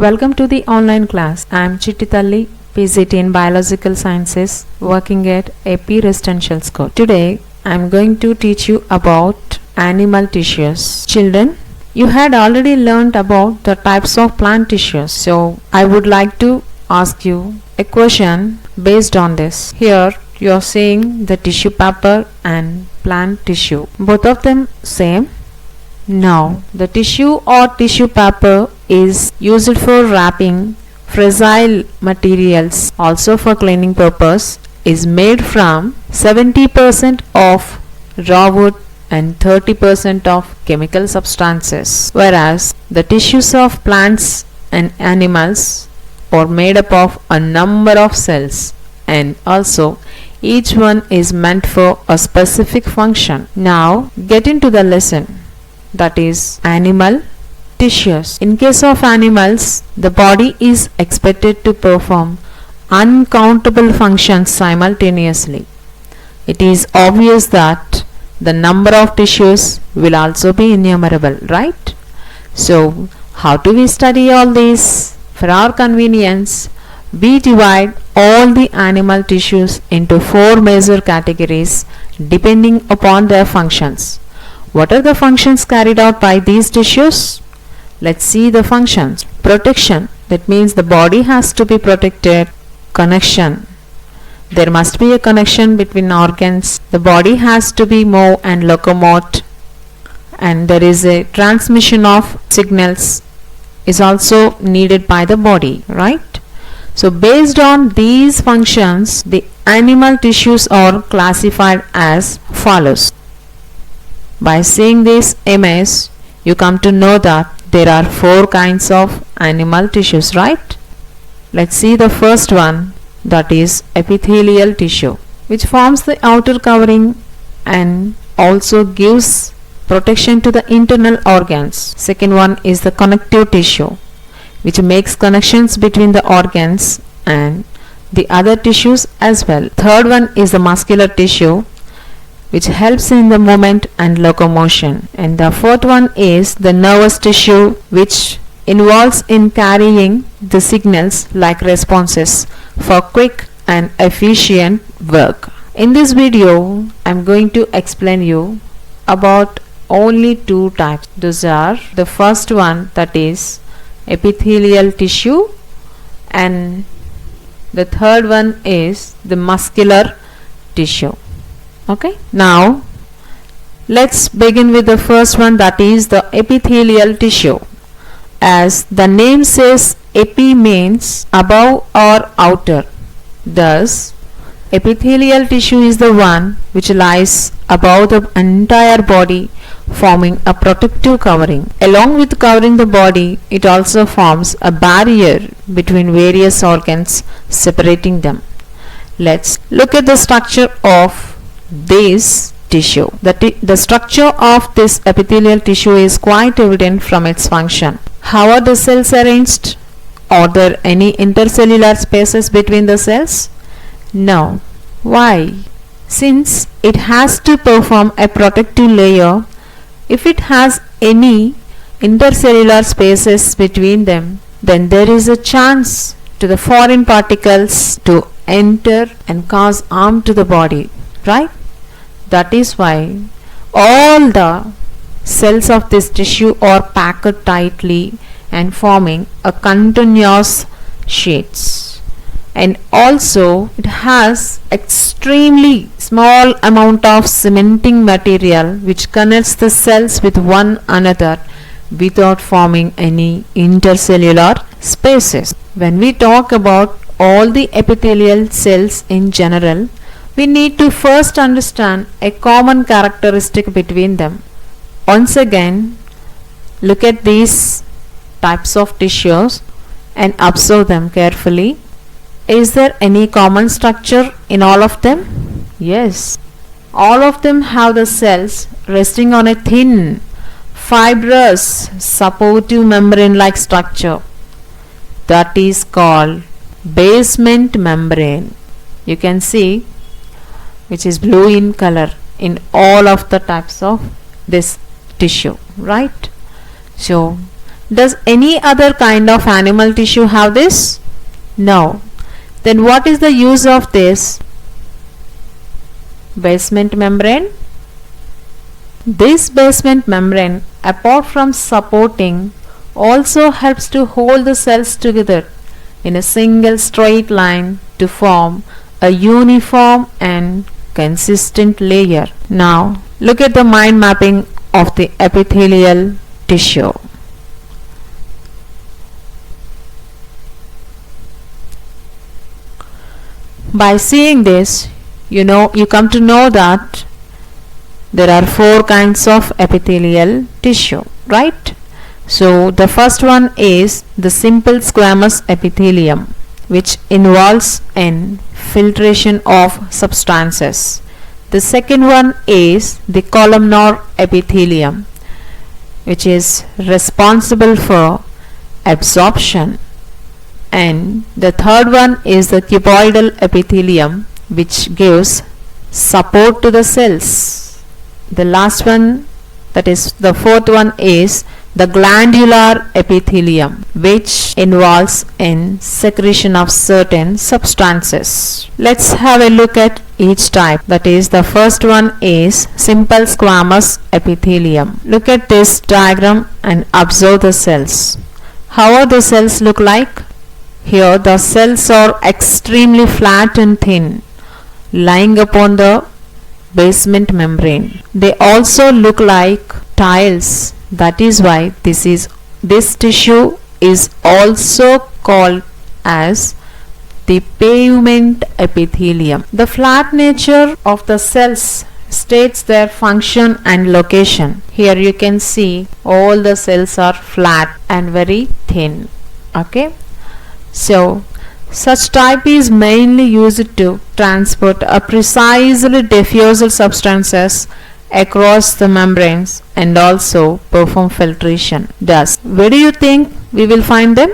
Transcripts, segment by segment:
Welcome to the online class. I am Chittitalli, PGT in Biological Sciences, working at AP Residential School. Today, I am going to teach you about animal tissues. Children, you had already learned about the types of plant tissues. So, I would like to ask you a question based on this. Here, you are seeing the tissue paper and plant tissue. Both of them same? No, the tissue or tissue paper is used for wrapping fragile materials, also for cleaning purpose, is made from 70% of raw wood and 30% of chemical substances, whereas the tissues of plants and animals are made up of a number of cells, and also each one is meant for a specific function. Now get into the lesson, that is animal tissues. In case of animals, the body is expected to perform uncountable functions simultaneously. It is obvious that the number of tissues will also be innumerable, right? So, how do we study all this? For our convenience, we divide all the animal tissues into 4 major categories depending upon their functions. What are the functions carried out by these tissues? Let's see the functions. Protection, that means the body has to be protected. Connection, there must be a connection between organs. The body has to be move and locomote, and there is a transmission of signals is also needed by the body, right? So based on these functions, the animal tissues are classified as follows. By seeing this image, you come to know that there are 4 kinds of animal tissues, right? Let's see the first one, that is epithelial tissue, which forms the outer covering and also gives protection to the internal organs. Second one is the connective tissue, which makes connections between the organs and the other tissues as well. Third one is the muscular tissue, which helps in the movement and locomotion. And the fourth one is the nervous tissue, which involves in carrying the signals like responses for quick and efficient work. In this video, I am going to explain you about only 2 types. Those are the first one, that is epithelial tissue, and the third one is the muscular tissue. Okay, now let's begin with the first one, that is the epithelial tissue. As the name says, epi means above or outer. Thus, epithelial tissue is the one which lies above the entire body, forming a protective covering. Along with covering the body, it also forms a barrier between various organs, separating them. Let's look at the structure of this tissue. The structure of this epithelial tissue is quite evident from its function. How are the cells arranged? Are there any intercellular spaces between the cells? No. Why? Since it has to perform a protective layer, if it has any intercellular spaces between them, then there is a chance to the foreign particles to enter and cause harm to the body, right? That is why all the cells of this tissue are packed tightly and forming a continuous sheets. And also it has extremely small amount of cementing material which connects the cells with one another without forming any intercellular spaces. When we talk about all the epithelial cells in general, we need to first understand a common characteristic between them. Once again, look at these types of tissues and observe them carefully. Is there any common structure in all of them? Yes. All of them have the cells resting on a thin, fibrous, supportive membrane-like structure. That is called basement membrane. You can see, which is blue in color in all of the types of this tissue, right? So Does any other kind of animal tissue have this? No. Then what is the use of this basement membrane? This basement membrane, apart from supporting, also helps to hold the cells together in a single straight line to form a uniform and consistent layer. Now look at the mind mapping of the epithelial tissue. By seeing this, you come to know that there are 4 kinds of epithelial tissue, right? So the first one is the simple squamous epithelium, which involves in filtration of substances. The second one is the columnar epithelium, which is responsible for absorption. And the third one is the cuboidal epithelium, which gives support to the cells. The last one, that is the fourth one, is the glandular epithelium, which involves in secretion of certain substances. Let's have a look at each type. That is, the first one is simple squamous epithelium. Look at this diagram and observe the cells. How are the cells look like? Here the cells are extremely flat and thin, lying upon the basement membrane. They also look like tiles. That is why this tissue is also called as the pavement epithelium. The flat nature of the cells states their function and location. Here you can see all the cells are flat and very thin. Okay. So such type is mainly used to transport a precisely diffused substances across the membranes and also perform filtration. Thus, where do you think we will find them?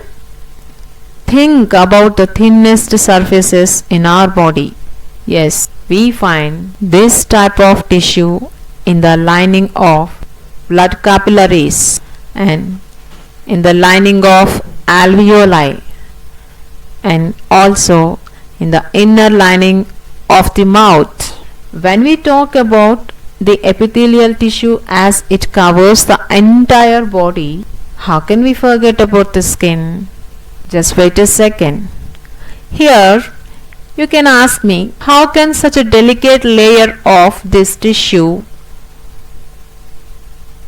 Think about the thinnest surfaces in our body. Yes, we find this type of tissue in the lining of blood capillaries and in the lining of alveoli, and also in the inner lining of the mouth. When we talk about the epithelial tissue as it covers the entire body, how can we forget about the skin? Just wait a second. Here you can ask me, how can such a delicate layer of this tissue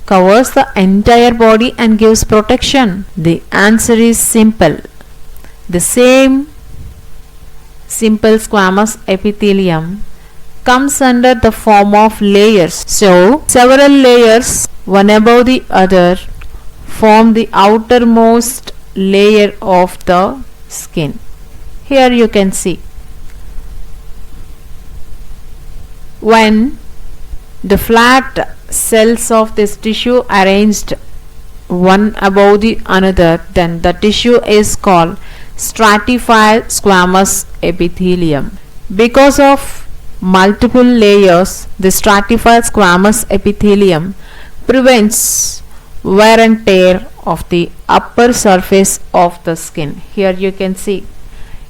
covers the entire body and gives protection? The answer is simple. The same simple squamous epithelium comes under the form of layers. So several layers, one above the other, form the outermost layer of the skin. Here you can see, when the flat cells of this tissue arranged one above the another, then the tissue is called stratified squamous epithelium. Because of multiple layers, the stratified squamous epithelium prevents wear and tear of the upper surface of the skin. Here you can see.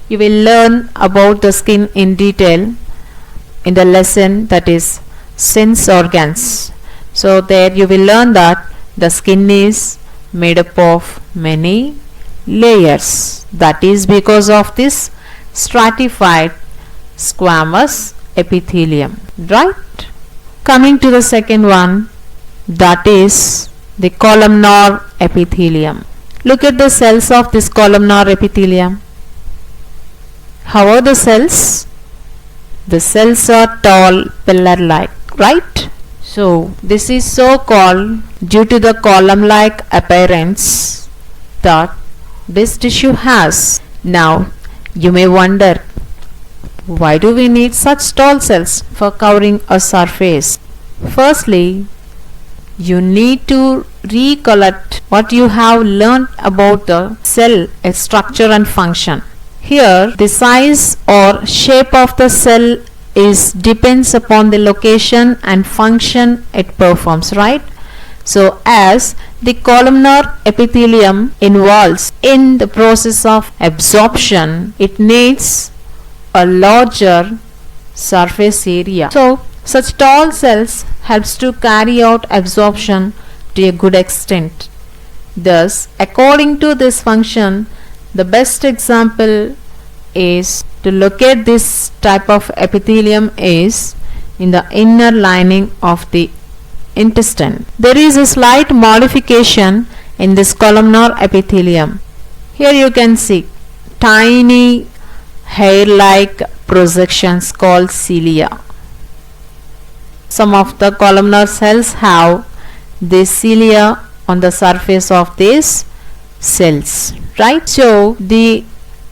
You will learn about the skin in detail in the lesson that is sense organs. So there you will learn that the skin is made up of many layers. That is because of this stratified squamous epithelium, right? Coming to the second one, that is the columnar epithelium. Look at the cells of this columnar epithelium. How are the cells? The cells are tall, pillar-like, right? So this is so called due to the column-like appearance that this tissue has. Now you may wonder, why do we need such tall cells for covering a surface? Firstly, you need to recollect what you have learned about the cell, its structure and function. Here the size or shape of the cell depends upon the location and function it performs, right? So as the columnar epithelium involves in the process of absorption, it needs a larger surface area. So such tall cells helps to carry out absorption to a good extent. Thus, according to this function, the best example is to locate this type of epithelium is in the inner lining of the intestine. There is a slight modification in this columnar epithelium. Here you can see tiny hair-like projections called cilia. Some of the columnar cells have this cilia on the surface of these cells, right? So the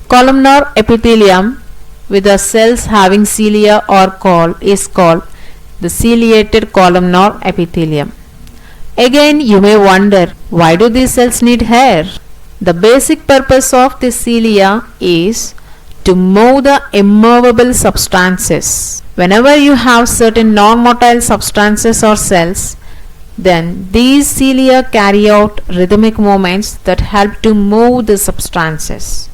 columnar epithelium with the cells having cilia is called the ciliated columnar epithelium. Again, you may wonder, why do these cells need hair? The basic purpose of the cilia is to move the immovable substances. Whenever you have certain non-motile substances or cells, then these cilia carry out rhythmic movements that help to move the substances.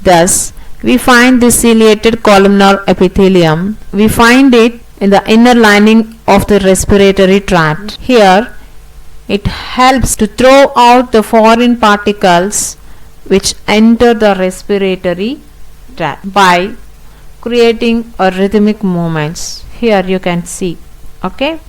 Thus, we find the ciliated columnar epithelium. We find it in the inner lining of the respiratory tract. Here, it helps to throw out the foreign particles which enter the respiratory tract by creating a rhythmic movements. Here you can see, okay?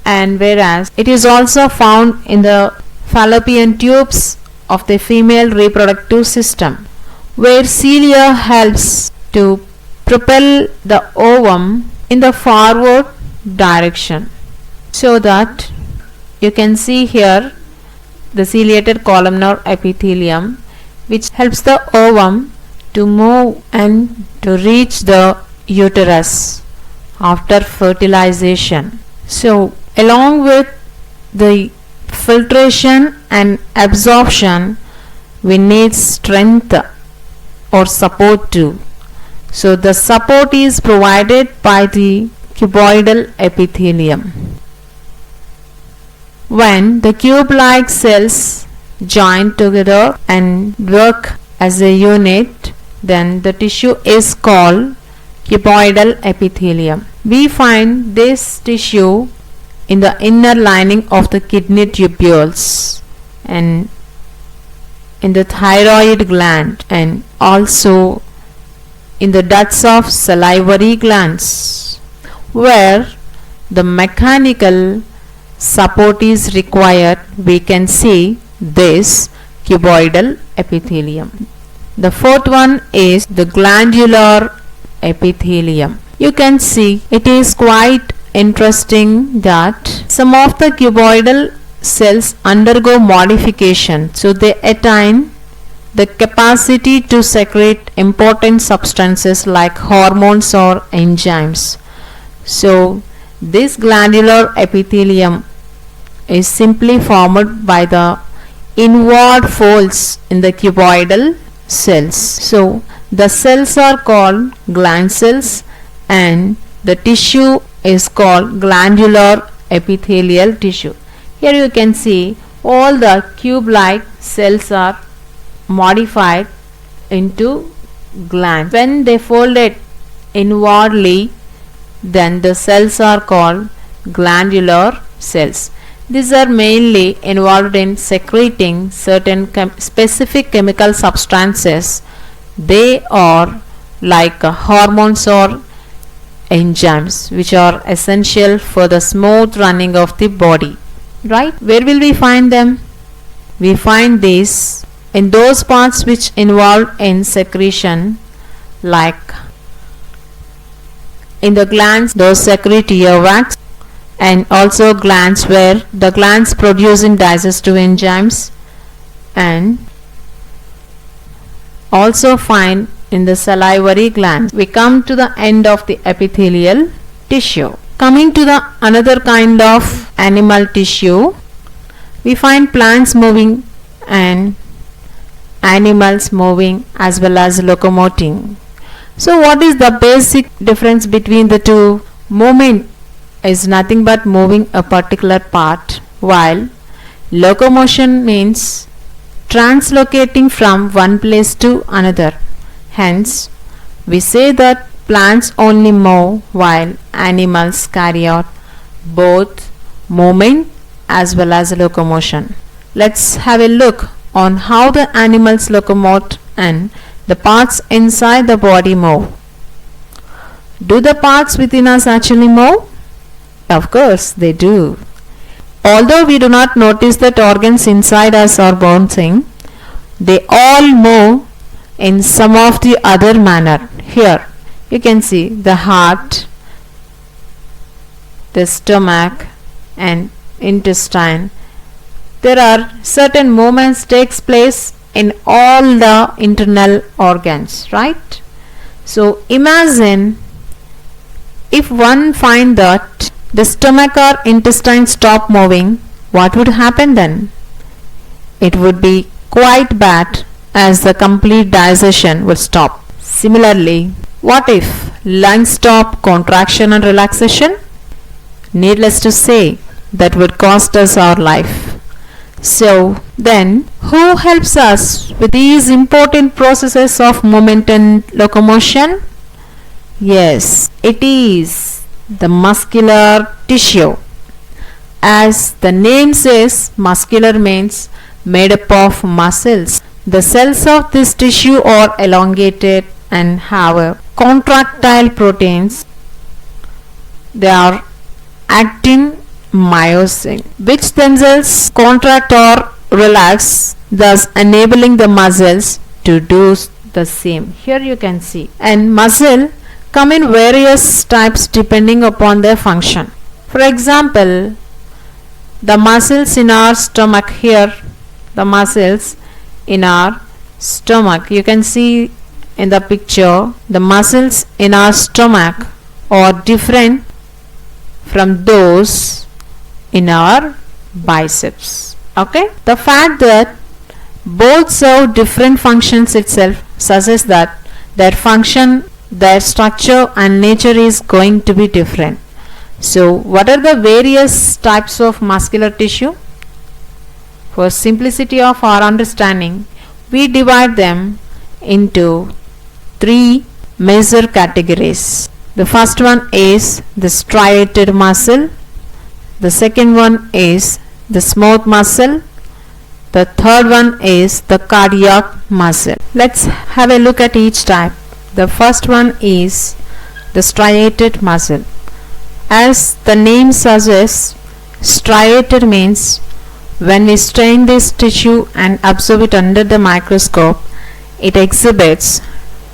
And whereas it is also found in the fallopian tubes of the female reproductive system, where cilia helps to propel the ovum in the forward direction. So that you can see here the ciliated columnar epithelium, which helps the ovum to move and to reach the uterus after fertilization. So along with the filtration and absorption, we need strength or support too. So the support is provided by the cuboidal epithelium. When the cube-like cells join together and work as a unit, then the tissue is called cuboidal epithelium. We find this tissue in the inner lining of the kidney tubules and in the thyroid gland, and also in the ducts of salivary glands, where the mechanical support is required. We can see this cuboidal epithelium. The fourth one is the glandular epithelium. You can see it is quite interesting that some of the cuboidal cells undergo modification, so they attain the capacity to secrete important substances like hormones or enzymes. So this glandular epithelium is simply formed by the inward folds in the cuboidal cells. So the cells are called gland cells and the tissue is called glandular epithelial tissue. Here you can see all the cube-like cells are modified into glands. When they folded inwardly, then the cells are called glandular cells. These are mainly involved in secreting certain specific chemical substances. They are like hormones or enzymes, which are essential for the smooth running of the body. Right? Where will we find them? We find these in those parts which involve in secretion, like in the glands, those secrete earwax, and also glands where the glands produce in digestive enzymes, and also find in the salivary glands. We come to the end of the epithelial tissue. Coming to the another kind of animal tissue, we find plants moving and animals moving as well as locomoting. So what is the basic difference between the two? Movement is nothing but moving a particular part, while locomotion means translocating from one place to another. Hence, we say that plants only move while animals carry out both movement as well as locomotion. Let's have a look on how the animals locomote and the parts inside the body move. Do the parts within us actually move? Of course they do. Although we do not notice that organs inside us are bouncing, they all move in some of the other manner. Here you can see the heart, the stomach and intestine. There are certain movements takes place in all the internal organs, right? So imagine if one find that the stomach or intestine stop moving, what would happen then? It would be quite bad, as the complete digestion would stop. Similarly, what if lungs stop contraction and relaxation? Needless to say, that would cost us our life. So then, who helps us with these important processes of movement and locomotion? Yes, it is the muscular tissue. As the name says, muscular means made up of muscles. The cells of this tissue are elongated and have a contractile proteins. They are actin, myosin, which themselves contract or relax, thus enabling the muscles to do the same. Here you can see. And muscle come in various types depending upon their function. For example, the muscles in our stomach here, the muscles in our stomach, you can see in the picture, the muscles in our stomach are different from those in our biceps. Okay, the fact that both serve different functions itself suggests that their function, their structure and nature is going to be different. So what are the various types of muscular tissue? For simplicity of our understanding, we divide them into three major categories. The first one is the striated muscle. The second one is the smooth muscle. The third one is the cardiac muscle. Let's have a look at each type. The first one is the striated muscle. As the name suggests, striated means when we strain this tissue and observe it under the microscope, it exhibits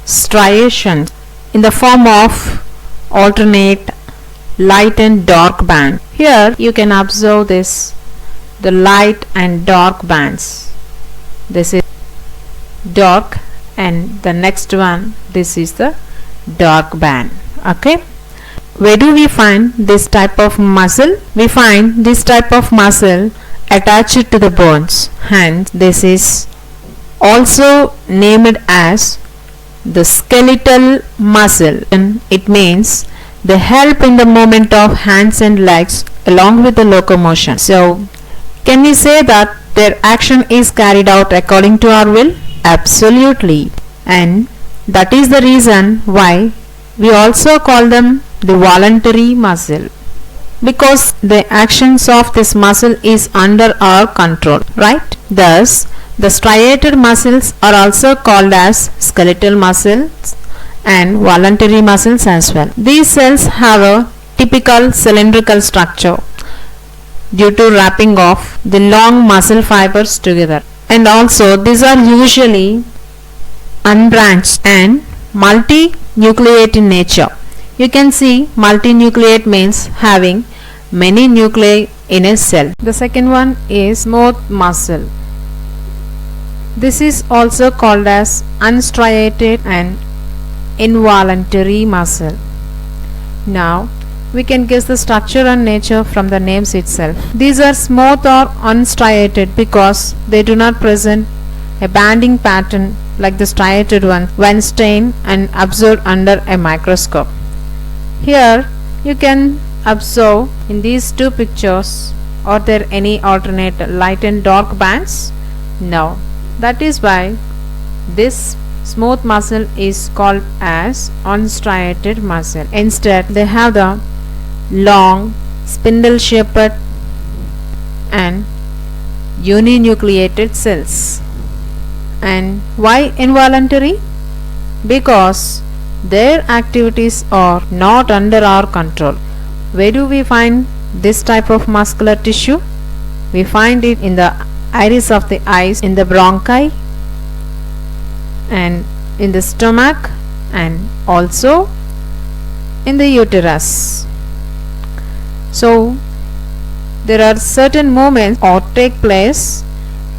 striations in the form of alternate light and dark band. Here you can observe this, the light and dark bands. This is dark and the next one, this is the dark band. Okay, where do we find this type of muscle? We find this type of muscle attached to the bones, hence this is also named as the skeletal muscle, and it means they help in the movement of hands and legs along with the locomotion. So can we say that their action is carried out according to our will? Absolutely. And that is the reason why we also call them the voluntary muscle, because the actions of this muscle is under our control, right? Thus the striated muscles are also called as skeletal muscles and voluntary muscles as well. These cells have a typical cylindrical structure due to wrapping of the long muscle fibers together, and also these are usually unbranched and multinucleate in nature. You can see multinucleate means having many nuclei in a cell. The second one is smooth muscle. This is also called as unstriated and involuntary muscle. Now we can guess the structure and nature from the names itself. These are smooth or unstriated because they do not present a banding pattern like the striated one when stained and observed under a microscope. Here you can observe in these two pictures Are there any alternate light and dark bands? No. That is why this smooth muscle is called as unstriated muscle. Instead, they have the long, spindle-shaped and uninucleated cells. And why involuntary? Because their activities are not under our control. Where do we find this type of muscular tissue? We find it in the iris of the eyes, in the bronchi, and in the stomach, and also in the uterus. So there are certain movements or take place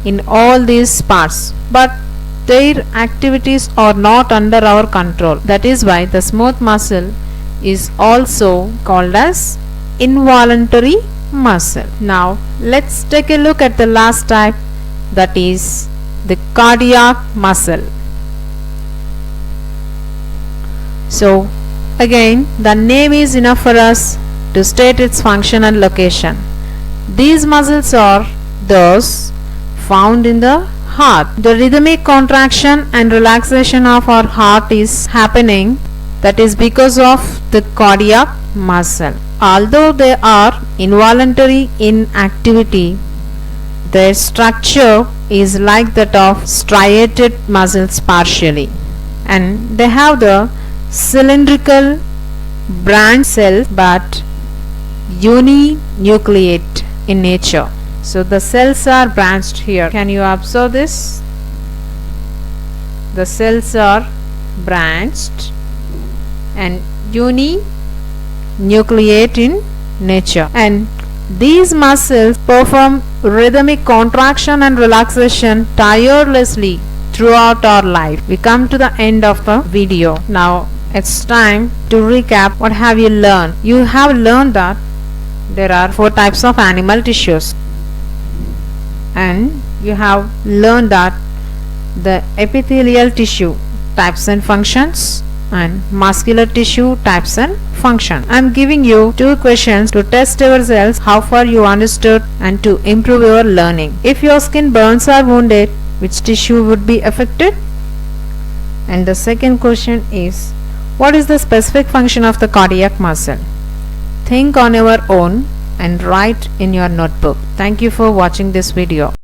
in all these parts, but their activities are not under our control. That is why the smooth muscle is also called as involuntary muscle. Now let's take a look at the last type, that is the cardiac muscle. So again, the name is enough for us to state its function and location. These muscles are those found in the heart. The rhythmic contraction and relaxation of our heart is happening, that is because of the cardiac muscle. Although they are involuntary in activity, their structure is like that of striated muscles partially, and they have the cylindrical branch cells but uninucleate in nature. So the cells are branched here. Can you observe this? The cells are branched and uninucleate in nature, and these muscles perform rhythmic contraction and relaxation tirelessly throughout our life. We come to the end of the video. Now it's time to recap. What have you learned? You have learned that there are 4 types of animal tissues, and you have learned that the epithelial tissue types and functions, and muscular tissue types and function. I am giving you 2 questions to test yourselves how far you understood and to improve your learning. If your skin burns or wounded, which tissue would be affected? And the second question is, what is the specific function of the cardiac muscle? Think on your own and write in your notebook. Thank you for watching this video.